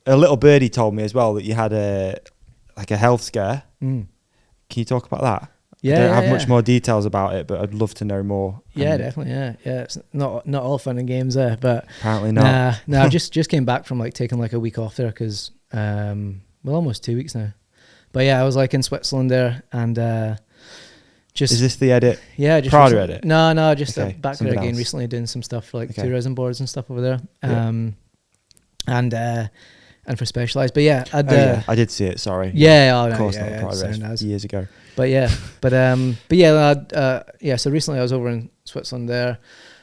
a little birdie told me as well that you had a health scare. Can you talk about that? Yeah, I don't have much more details about it, but I'd love to know more. Yeah, definitely. Yeah. It's not all fun and games there, but apparently not. Nah. I just came back from like taking like a week off there because almost 2 weeks now. But yeah, I was like in Switzerland there and just. Is this the edit? Yeah, just Prada edit. No, just Okay, back there again recently doing some stuff for like tourism boards and stuff over there. And for Specialized, but yeah, I did see it. Sorry. Yeah, of course, not Prada. Years ago. But yeah. So recently I was over in Switzerland there,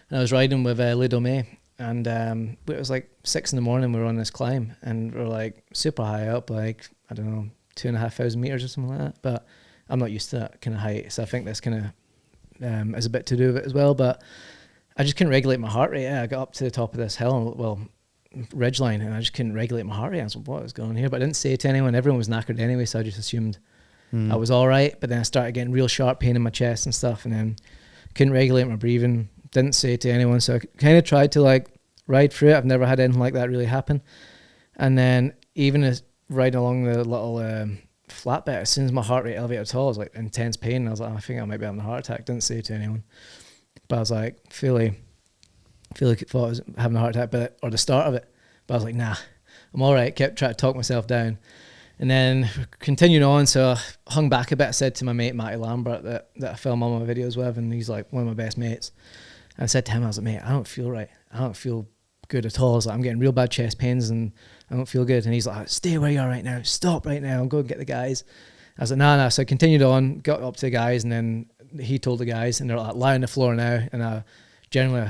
and I was riding with Les Domains, and it was like 6 a.m. We were on this climb, and we're like super high up, like I don't know, 2,500 meters or something like that. But I'm not used to that kind of height, so I think this kind of is a bit to do with it as well. But I just couldn't regulate my heart rate. Yeah, I got up to the top of this hill, ridgeline, and I just couldn't regulate my heart rate. I was like, what is going on here? But I didn't say it to anyone. Everyone was knackered anyway, so I just assumed I was all right. But then I started getting real sharp pain in my chest and stuff, and then couldn't regulate my breathing. Didn't say it to anyone, so I kind of tried to like ride through it. I've never had anything like that really happen. And then even as riding along the little flat bit, as soon as my heart rate elevated at all, I was like intense pain. And I was like, I think I might be having a heart attack. Didn't say it to anyone, but I was like, feel like I thought I was having a heart attack, or the start of it. But I was like, nah, I'm all right. Kept trying to talk myself down. And then continued on, so I hung back a bit. I said to my mate, Matty Lambert, that I film all my videos with, and he's like one of my best mates. And I said to him, I was like, mate, I don't feel right. I don't feel good at all. I was like, I'm getting real bad chest pains and I don't feel good. And he's like, stay where you are right now. Stop right now. I'll go and get the guys. I was like, nah. So I continued on, got up to the guys, and then he told the guys, and they're like, lie on the floor now. And I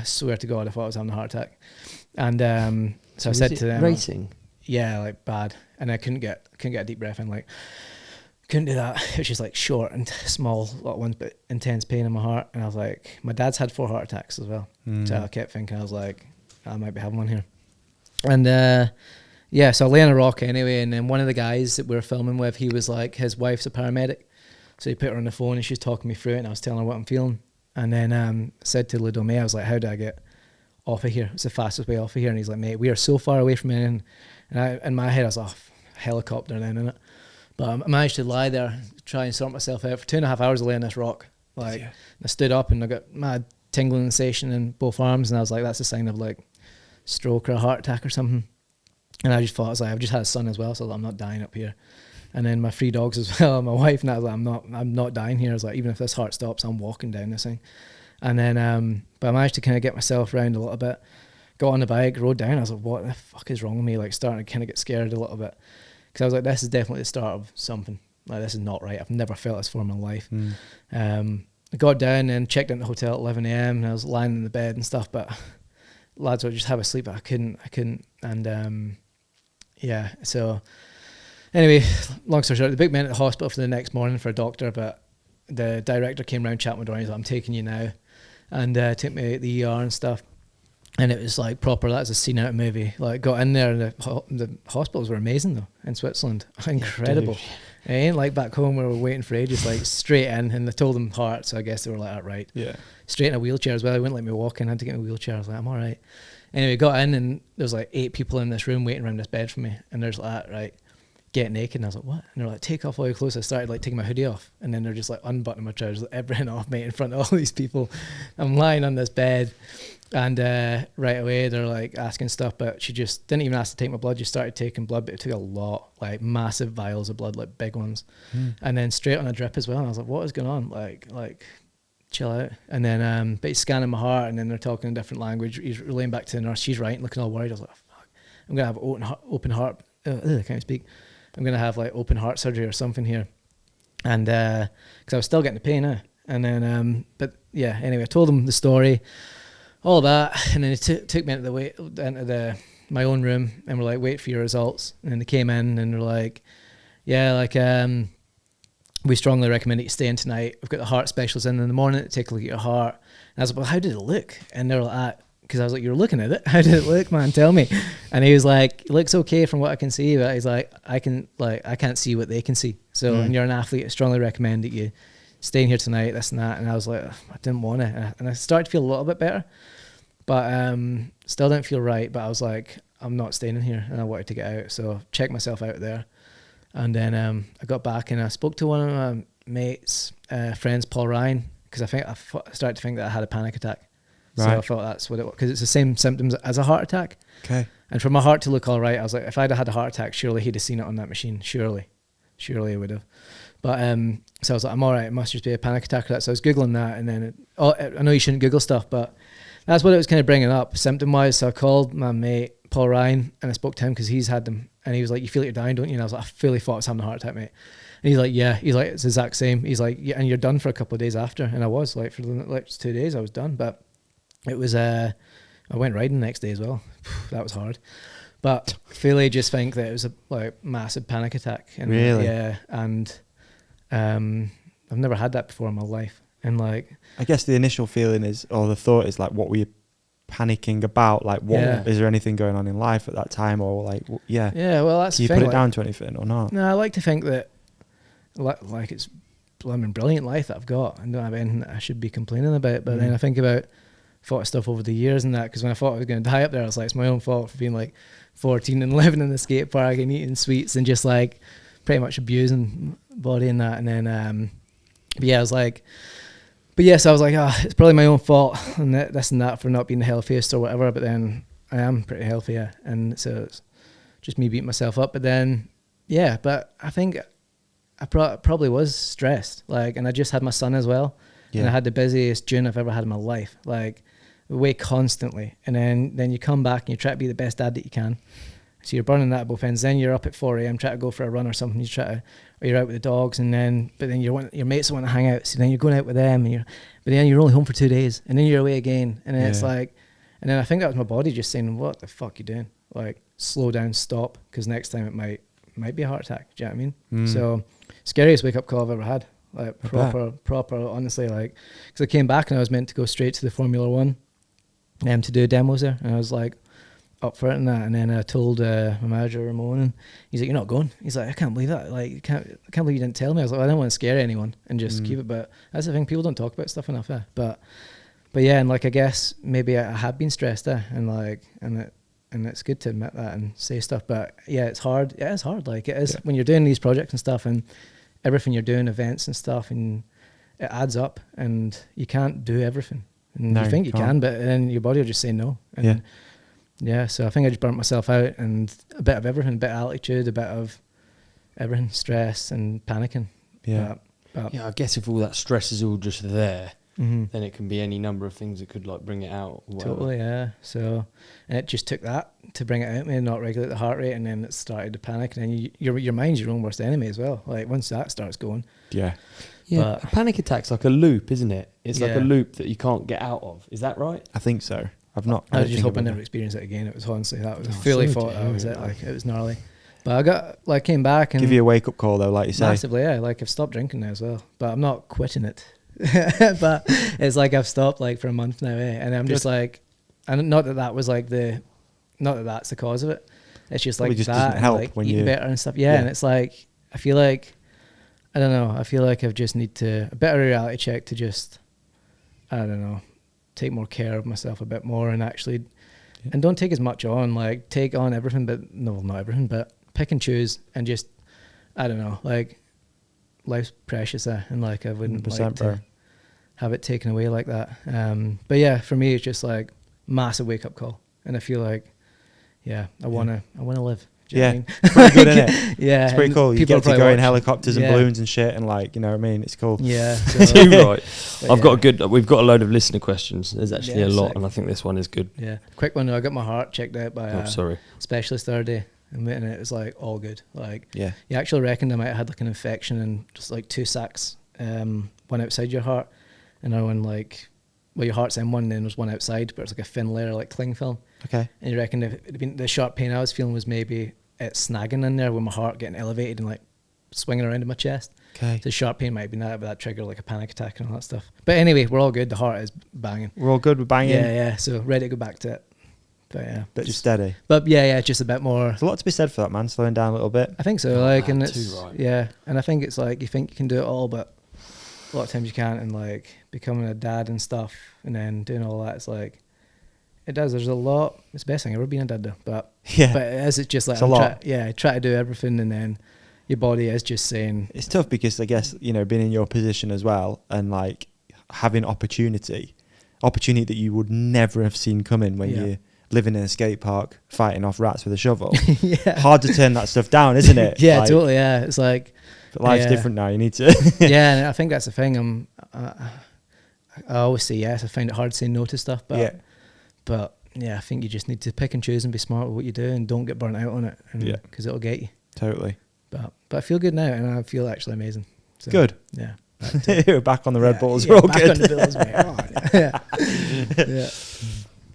swear to God, I thought I was having a heart attack. And so I said to them, racing? Yeah, like bad. And I couldn't get a deep breath in, like couldn't do that. It was just like short and small little ones, but intense pain in my heart. And I was like, my dad's had 4 heart attacks as well. So I kept thinking, I was like, I might be having one here. And so I lay on a rock anyway, and then one of the guys that we were filming with, he was like, his wife's a paramedic, so he put her on the phone and she was talking me through it, and I was telling her what I'm feeling. And then said to Les Domains, I was like, how do I get off of here? It's the fastest way off of here. And he's like, mate, we are so far away from it. And in my head I was off helicopter then, innit? But I managed to lie there, try and sort myself out. For 2.5 hours I lay on this rock. I stood up and I got mad tingling sensation in both arms, and I was like, that's a sign of like stroke or a heart attack or something. And I just thought, I was like, I've just had a son as well, so I'm not dying up here. And then my 3 dogs as well, and my wife, and I was like, I'm not dying here. I was like, even if this heart stops, I'm walking down this thing. And then but I managed to kind of get myself around a little bit, got on the bike, rode down. I was like, what the fuck is wrong with me? Like starting to kind of get scared a little bit, because I was like, this is definitely the start of something. Like, this is not right. I've never felt this for in my life. I got down and checked in the hotel at 11 a.m. and I was lying in the bed and stuff, but lads would just have a sleep, but I couldn't. And so anyway, long story short, they booked me into the hospital for the next morning for a doctor, but the director came round, chatting with me, and he's like, I'm taking you now, and took me to the ER and stuff. And it was like proper, that's a scene out of a movie. Like, got in there, and the hospitals were amazing though in Switzerland. Incredible. It ain't like back home where we're waiting for ages, like straight in, and they told them heart, so I guess they were like, right. Yeah. Straight in a wheelchair as well. They wouldn't let me walk in, I had to get in a wheelchair. I was like, I'm all right. Anyway, got in, and there was like 8 people in this room waiting around this bed for me. And there's like, right, get naked. And I was like, what? And they're like, take off all your clothes. I started like taking my hoodie off, and then they're just like unbuttoning my trousers, like, everything off, mate, in front of all these people. I'm lying on this bed. And right away they're like asking stuff, but she just didn't even ask to take my blood. Just started taking blood, but it took a lot, like massive vials of blood, like big ones. And then straight on a drip as well. And I was like, what is going on? Like chill out. And then but he's scanning my heart, and then they're talking in a different language. He's relaying back to the nurse. She's right, looking all worried. I was like, oh, fuck, I'm gonna have open heart. I can't speak. I'm gonna have like open heart surgery or something here. And because I was still getting the pain. And then but yeah, anyway, I told him the story, all that, and then he took me into my own room, and we're like, wait for your results. And then they came in, and they're like, yeah, like we strongly recommend that you stay in tonight. We've got the heart specialist in the morning to take a look at your heart. And I was like, well, how did it look? And they were like, because I was like, you're looking at it. How did it look, man? Tell me. And he was like, it looks okay from what I can see, but he's like, I can't see what they can see. So, and you're an athlete, I strongly recommend that you stay in here tonight, this and that. And I was like, I didn't want to. And I started to feel a little bit better. But still didn't feel right. But I was like, I'm not staying in here, and I wanted to get out. So checked myself out there, and then I got back and I spoke to one of my mates, friends, Paul Ryan, because I started to think that I had a panic attack. Right. So I thought that's what it was, because it's the same symptoms as a heart attack. Okay. And for my heart to look all right, I was like, if I'd have had a heart attack, surely he'd have seen it on that machine. Surely he would have. But so I was like, I'm all right. It must just be a panic attack. So I was Googling that, and then I know you shouldn't Google stuff, but that's what it was kind of bringing up symptom-wise. So I called my mate, Paul Ryan, and I spoke to him because he's had them. And he was like, you feel like you're dying, don't you? And I was like, I fully thought I was having a heart attack, mate. And he's like, yeah. He's like, it's the exact same. He's like, yeah, and you're done for a couple of days after. And I was like, for the next 2 days, I was done. But it was, I went riding the next day as well. That was hard. But fully just think that it was a like massive panic attack. And, really? Yeah. And I've never had that before in my life. And like, I guess the initial feeling is, or the thought is like, what were you panicking about? Like, what is there anything going on in life at that time, or like, yeah, well, that's do you the put thing, it down to anything or not? No, I like to think that like it's brilliant life that I've got, and don't have anything that I should be complaining about. But then I think about thought of stuff over the years and that, because when I thought I was going to die up there, I was like, it's my own fault for being like 14 and living in the skate park and eating sweets and just like pretty much abusing body and that. And then but yeah, I was like, but yes, I was like, it's probably my own fault and this and that for not being the healthiest or whatever. But then I am pretty healthy, yeah. And so it's just me beating myself up. But then, yeah, but I think I probably was stressed. Like, and I just had my son as well. Yeah. And I had the busiest June I've ever had in my life, like away constantly. And then you come back and you try to be the best dad that you can. So you're burning that at both ends. Then you're up at 4 a.m. trying to go for a run or something. Or you're out with the dogs, and then your mates want to hang out. So then you're going out with them, but then you're only home for 2 days, and then you're away again. And then it's like, and then I think that was my body just saying, "What the fuck you doing? Like, slow down, stop, because next time it might be a heart attack." Do you know what I mean? So scariest wake up call I've ever had. Like proper, honestly. Like, because I came back and I was meant to go straight to the Formula One, to do demos there, and I was like, up for it and that. And then I told my manager Ramon, and he's like, "You're not going." He's like, "I can't believe that. Like, I can't believe you didn't tell me." I was like, I didn't want to scare anyone and just keep it. But that's the thing, people don't talk about stuff enough. But yeah, and like I guess maybe I have been stressed and it's good to admit that and say stuff. But yeah, it's hard. Yeah, it's hard. Like it is when you're doing these projects and stuff and everything you're doing, events and stuff, and it adds up and you can't do everything. And you think you can, but then your body will just say no. And yeah, so I think I just burnt myself out, and a bit of everything, a bit of altitude, a bit of everything, stress and panicking. Yeah. Yeah, I guess if all that stress is all just there, then it can be any number of things that could like bring it out. Totally, yeah. So, and it just took that to bring it out, and not regulate the heart rate, and then it started to panic, and then your mind's your own worst enemy as well. Like once that starts going. Yeah. Yeah, a panic attack's like a loop, isn't it? It's like a loop that you can't get out of. Is that right? I think so. I was just hoping I never experience it again. It was honestly, that was fully thought that was it. Like it was gnarly. But I came back and give you a wake up call though, like you say. Massively, yeah. Like I've stopped drinking now as well, but I'm not quitting it. But it's like I've stopped like for a month now, and I'm just like, and not that was like not that that's the cause of it. It's just like just that, doesn't help like when eating better and stuff. Yeah, and it's like I feel like I don't know. I feel like I've just need a better reality check to just I don't know, take more care of myself a bit more and actually. And don't take as much on, like take on everything, but no, not everything, but pick and choose and just, I don't know, like life's precious and like I wouldn't like to have it taken away like that. But yeah, for me, it's just like massive wake up call. And I feel like, I want to live. Do you know what I mean? It's pretty good, isn't it? Yeah. It's pretty cool. You get to go in helicopters and balloons and shit and like, you know what I mean? It's cool. Yeah. Too right. We've got a load of listener questions. There's actually a lot, and I think this one is good. Yeah. Quick one. I got my heart checked out by a specialist the other day, and it was like all good. Like, he actually reckoned I might have had like an infection and just like 2 sacs, one outside your heart, and another one like, well, your heart's in one, and then there's one outside, but it's like a thin layer like cling film. Okay. And you reckon if it'd been the sharp pain I was feeling was maybe it snagging in there with my heart getting elevated and like swinging around in my chest. Okay. So the sharp pain might have been that, but that triggered like a panic attack and all that stuff. But anyway, we're all good. The heart is banging. We're all good with banging. Yeah. So ready to go back to it. But yeah. Bit just steady. But yeah, just a bit more. There's a lot to be said for that, man. Slowing down a little bit. I think so. And it's and I think it's like you think you can do it all, but a lot of times you can't. And like becoming a dad and stuff, and then doing all that, it's like It does. There's a lot. It's the best thing ever being a dad, though. But it's just like, I try to do everything, and then your body is just saying. It's tough because I guess, you know, being in your position as well, and like having opportunity that you would never have seen coming when you're living in a skate park, fighting off rats with a shovel. Hard to turn that stuff down, isn't it? Yeah, like, totally. Yeah, it's like. But life's different now. You need to. Yeah, and I think that's the thing. I always say yes. I find it hard saying no to stuff, but I think you just need to pick and choose and be smart with what you do, and don't get burnt out on it. Because it'll get you. Totally. But I feel good now, and I feel actually amazing. So, good. Yeah. We're back on the Red Bulls. We're all back good. on the Bills, mate. Yeah.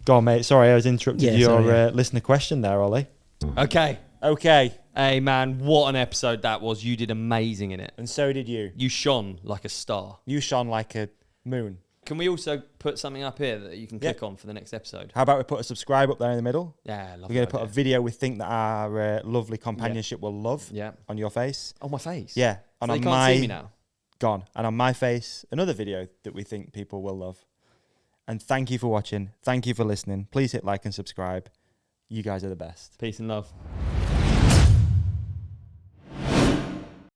Go on, mate. Sorry, I was interrupted your listener question there, Ollie. Okay. Hey, man, what an episode that was. You did amazing in it. And so did you. You shone like a star. You shone like a moon. Can we also put something up here that you can click on for the next episode? How about we put a subscribe up there in the middle? Yeah, we're going to put a video we think that our lovely companionship will love on your face. On my face? Yeah. And they can't see me now? Gone. And on my face, another video that we think people will love. And thank you for watching. Thank you for listening. Please hit like and subscribe. You guys are the best. Peace and love.